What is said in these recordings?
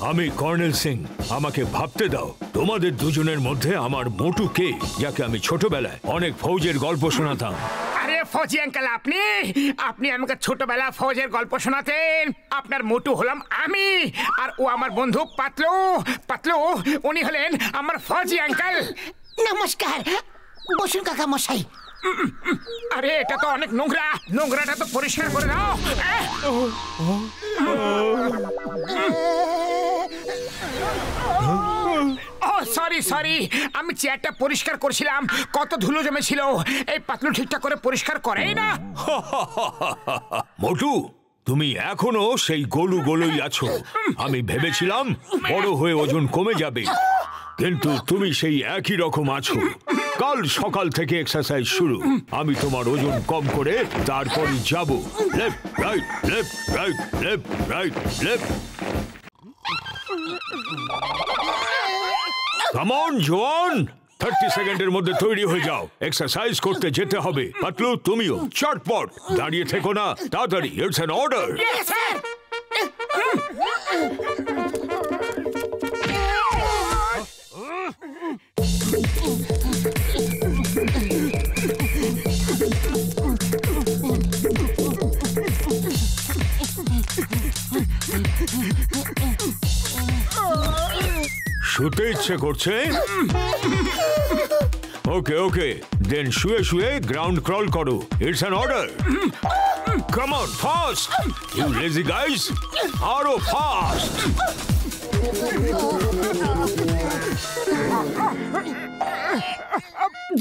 আমি কর্নেল সিং, আমাকে ভাবতে দাও তোমাদের দুজনের মধ্যে আমার মোটু কে, যাকে আমি ছোটবেলায় অনেক ফৌজের গল্প শোনাতাম। আরে ফৌজি আঙ্কেল, আপনি আমাকে ছোটবেলা ফৌজের গল্প শোনাতেন। আপনার মোটু হলাম আমি, আর ও আমার বন্ধু পাতলু। পাতলু উনি হলেন আমার ফৌজি আঙ্কেল। নমস্কার, বসুন কাকা মশাই। আরে এটা তো অনেক নোংরা, নোংরাটা তো পরিষ্কার করে দাও। সরি, আমি চেয়ারটা পরিষ্কার করছিলাম, কত ধুলো জমেছিল। এই পাতলু ঠিকঠাক করে পরিষ্কার করেই না। মোটু, তুমি এখনো সেই গোলু গোলুই আছো। আমি ভেবেছিলাম বড় হয়ে ওজন কমে যাবে, কিন্তু তুমি সেই একই রকম আছো। কাল সকাল থেকে এক্সারসাইজ শুরু। আমি তোমার ওজন কম করে তারপরই যাব। Left right, left right, left right, left. Come on jawan, 30 সেকেন্ডের মধ্যে তৈরি হয়ে যাও, এক্সারসাইজ করতে যেতে হবে। পাতলু তুমিও চটপট, দাঁড়িয়ে থেকো না, তাড়াতাড়ি। It's an order. শুতে ইচ্ছে করছে? ওকে ওকে, দেন শুয়ে শুয়ে গ্রাউন্ড ক্রল করো। It's an order. Come on, fast you lazy guys, আরো ফাস্ট।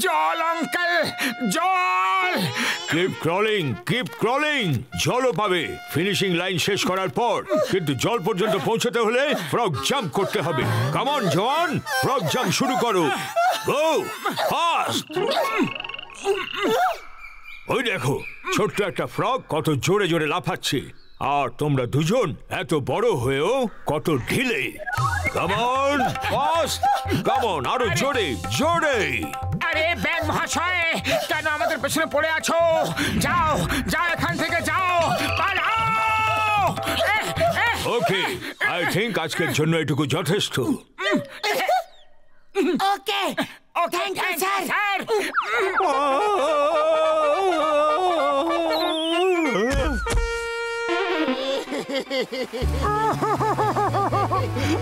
জল আঙ্কেল, জল। Keep crawling, keep crawling. জলও পাবে ফিনিশিং লাইন শেষ করার পর, কিন্তু জল পর্যন্ত পৌঁছতে হলে ফ্রগ জাম্প করতে হবে। Come on jawan, frog jump শুরু করো। Go fast. ওই দেখো, ছোট্ট একটা ফ্রগ কত জোরে জোরে লাফাচ্ছে, আর তোমরা দুজন এত বড় হয়েও কত ঢিলে। Come on fast, come on, আরো জোরে জোরে। আরে ব্যাং মহাশয়, কেন আমাদের পেছনে পড়ে আছো? যাও যাও, এখান থেকে যাও, পালাও। ওকে, আই থিংক আজকের জন্য এটুকু যথেষ্ট। ওকে, থ্যাংক ইউ স্যার।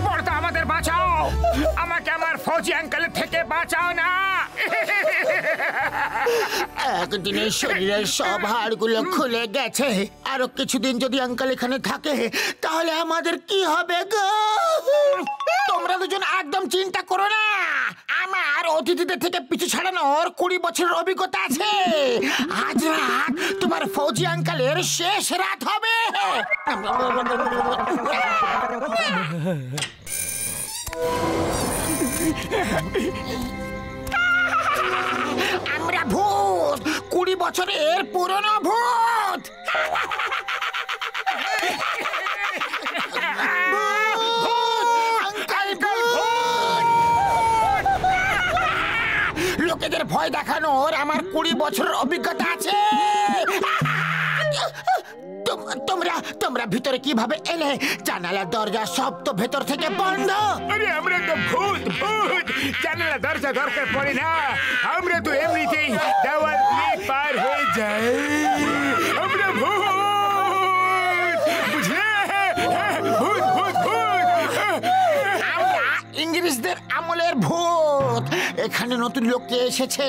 বড়দা আমাদের বাঁচাও, আমাকে আমার ফৌজি আঙ্কেলের থেকে বাঁচাও না। একদিনে শরীরের সব হাড়গুলো খুলে গেছে, আরো কিছুদিন যদি আঙ্কেল এখানে থাকে তাহলে আমাদের কি হবে গো? তোমরা দুজন একদম চিন্তা করো না, আমার অতিথিদের থেকে পিছু ছাড়ানোর 20 বছরের অভিজ্ঞতা আছে। আজ রাত তোমার ফৌজি আঙ্কেলের শেষ রাত হবে। আমরা ভূত, 20 বছরের পুরনো ভূত। লোকেদের ভয় দেখানোর আমার 20 বছরের অভিজ্ঞতা আছে। তোমরা ভিতরে কিভাবে এলে? জানালা দরজা সব তো ভেতর থেকে বন্ধ। আরে আমরা তো ভূত, জানালা দরজা দরকার পড়ে না, আমরা তো এমনিতেই দেওয়াল দিয়ে পার হয়ে যাই। আমরা ভূত, বুঝলে? ভূত ভূত ভূত। আমরা ইংরেজদের আমলের ভূত। এখানে নতুন লোক কে এসেছে?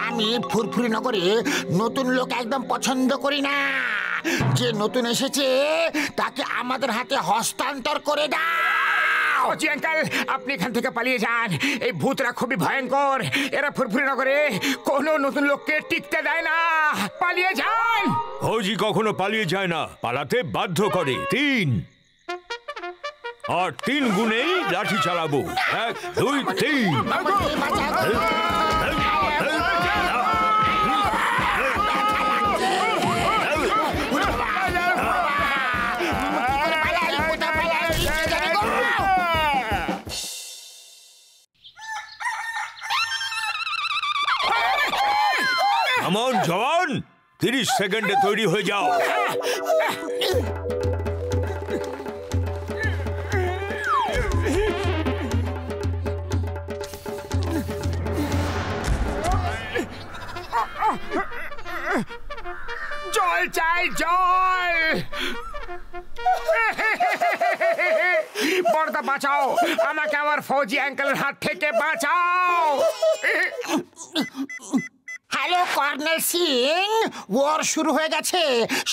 আমি ফুরফুরি নগরে নতুন লোক একদম পছন্দ করি না। যে নতুন এসেছে তাকে আমাদের হাতে হস্তান্তর করে দাও। ফৌজি আঙ্কেল, আপনি এখান থেকে পালিয়ে যান। এই ভূতরা খুবই ভয়ঙ্কর, এরা ফুরফুরি নগরে কোনো নতুন লোককে টিকতে দেয় না। পালিয়ে যান। ফৌজি কখনো পালিয়ে যায় না, পালাতে বাধ্য করে। 3 আর 3 গুণেই লাঠি চালাবো। 1 2 3। Come on, জওয়ান, 30 সেকেন্ডে তৈরি হয়ে যাও। জল চাই, জল। বড়দা বাঁচাও আমাকে, আমার ফৌজি আঙ্কেলের হাত থেকে বাঁচাও। হ্যালো কর্নেল সিং, ওয়ার শুরু হয়ে গেছে,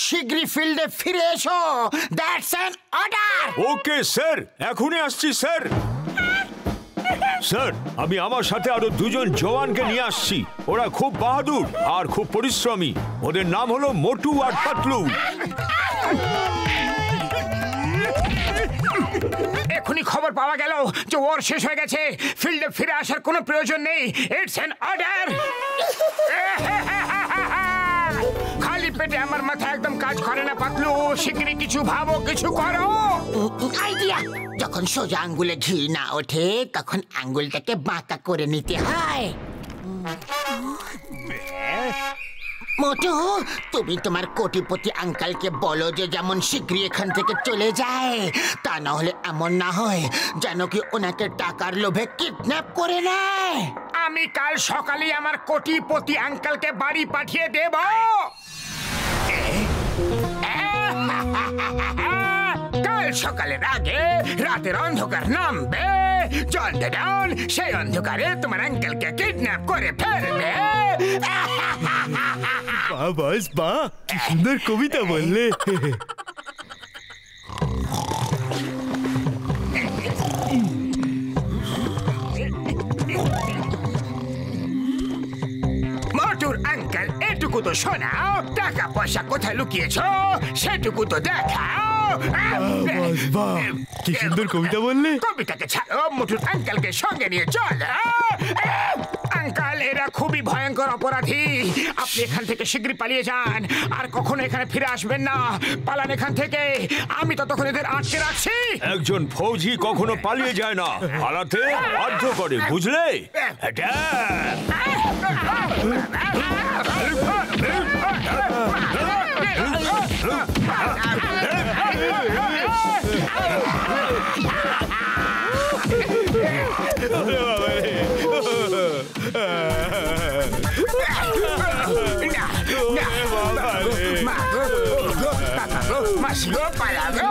শিগগিরই ফিল্ডে ফিরে এসো। That's an order. Okay sir, এখনই আসছি স্যার। স্যার, আমি আমার সাথে আরো 2 জন জওয়ানকে নিয়ে আসছি। ওরা খুব বাহাদুর আর খুব পরিশ্রমী। ওদের নাম হলো মোটু আর পাতলু। এখনই খবর পাওয়া গেল যে ওর শেষ হয়ে গেছে, ফিল্ডে ফিরে আসার কোনো প্রয়োজন নেই। It's an order. খালি পেটে আমার মাথা একদম কাজ করে না পাতলু, শিগগিরই কিছু ভাবো, কিছু করো। আইডিয়া, যখন সোজা আঙ্গুলে ঘি না ওঠে তখন আঙ্গুলটাকে বাঁকা করে নিতে হয়। মোটু, তুমি তোমার কোটিপতি আঙ্কালকে বলো যে যেমন শীঘ্রই এখান থেকে চলে যায়, তা না হলে এমন না হয় যেন কি ওনাকে টাকার লোভে কিডন্যাপ করে নেয়। আমি কাল সকালে আমার কোটিপতি আঙ্কেলকে বাড়ি পাঠিয়ে দেব। কাল সকালের আগে রাতের অন্ধকার নামবে, জলদান সেই অন্ধকারে তোমার আঙ্কেলকে কিডন্যাপ করে ফেলবে। বাস বা, কি সুন্দর কবিতা বললে। মোটুর আঙ্কেল, এটুকু তো শোনাও, টাকা পয়সা কোথায় লুকিয়েছো সেটুকু তো দেখাও। বাস বা, কি সুন্দর কবিতা বললে। কবিতাকে ছাড়ো, মোটুর আঙ্কেলকে সঙ্গে নিয়ে চল। আঙ্কেল, এরা খুবই ভয়ঙ্কর অপরাধী। আপনি এখান থেকে শীঘ্রই পালিয়ে যান, আর কখনো এখানে ফিরে আসবেন না। পালান এখান থেকে, আমি ততক্ষণ এদের আটকে রাখছি। একজন ফৌজি কখনো পালিয়ে যায় না, পালাতে বাধ্য করে, বুঝলে? এটা মাসিও পালাবো।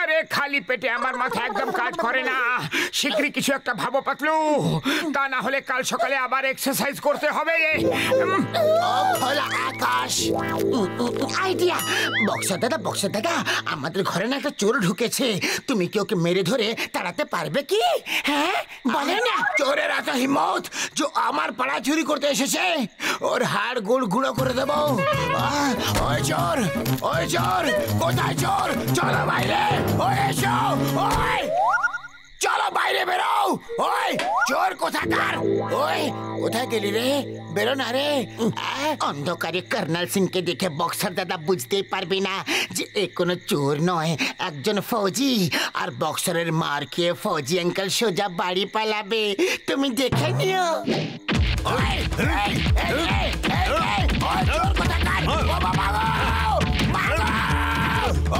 আরে খালি পেটে আমার মাথা একদম কাজ করে না, শীঘ্রই কিছু একটা ভাবো পাতলু, তা না হলে কাল সকালে আবার এক্সারসাইজ করতে হবে। খোলা আকাশ। আইডিয়া, বক্সার দাদা, আমাদের ঘরে না একটা চোর ঢুকেছে। তুমি কি ওকে মেরে ধরে তাড়াতে পারবে কি? হ্যাঁ, বলে না। চোরের এত হিম্মত যে আমার পাড়া চুরি করতে এসেছে, ওর হাড় গুঁড়ো করে দেবো। ওই চোর, কোথায় চোর? চলো বাইরে, ওই এসো, ওই চলো বাইরে বেরো। ওই চোর কোথাকার? ওই কোথায় গেলি রে? বেরো না রে। অন্ধকারে কর্নেল সিংকে দেখে বক্সার দাদা বুঝতেই পারবি না যে এ কোনো চোর নয়, একজন ফৌজি। আর বক্সারের মার খেয়ে ফৌজি আঙ্কেল সোজা বাড়ি পালাবে, তুমি দেখে নিও। ওই চোর কোথাকার? ও বাবা গো, মাগো!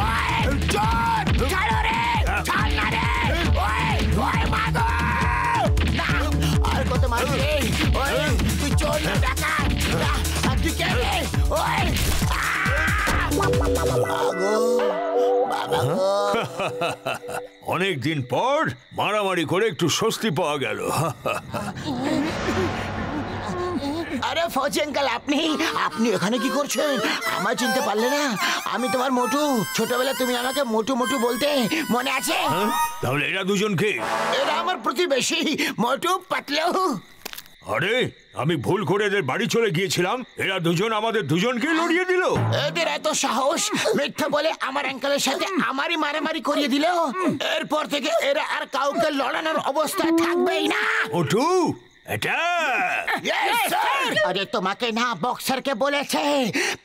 ওই চোর, ছাড়ো রে, ছাড় না রে। ওই মাগো! না, আর কত মারবি? ওই তুই চোর না ডাকাত? আর তুই কে রে? ওই বাবা গো! অনেক দিন পর মারামারি করে একটু স্বস্তি পাওয়া গেল। আরে ফৌজি আঙ্কেল, আপনি এখানে কি করছেন? আমায় চিনতে পারলে না? আমি তোমার মোটু। ছোটবেলা তুমি আমাকে মোটু বলতে, মনে আছে? তাহলে এরা 2 জন কে? এরা আমার প্রতিবেশী, মোটু পাতলু। আরে, আমি ভুল করে এদের বাড়ি চলে গিয়েছিলাম, এরা 2 জন আমাদের 2 জনকে লড়িয়ে দিল। এদের এত সাহস, মিথ্যা বলে আমার আঙ্কেলের সাথে আমারই মারামারি করিয়ে দিল। এরপর থেকে এরা আর কাউকে লড়ানোর অবস্থায় থাকবেই না। ওটু, এটা আরে তোমাকে না, বক্সারকে বলেছে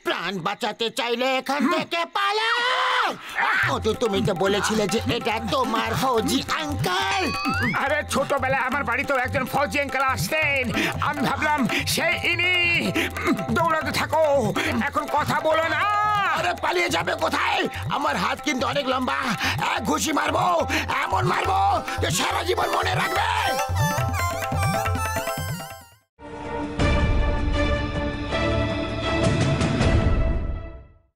প্রাণ বাঁচাতে চাইলে এখান থেকে পালাও। মোটু তুমি তো বলেছিলে যে এটা তোমার ফৌজি আঙ্কেল। আরে ছোটবেলায় আমার বাড়িতেও একজন ফৌজি আঙ্কেল আসতেন, আমি ভাবলাম সেই ইনি। দৌড়াতে থাকো, এখন কথা বলো না। আরে পালিয়ে যাবে কোথায়? আমার হাত কিন্তু অনেক লম্বা, এক ঘুষি মারবো, এমন মারবো যে সারা জীবন মনে রাখবে।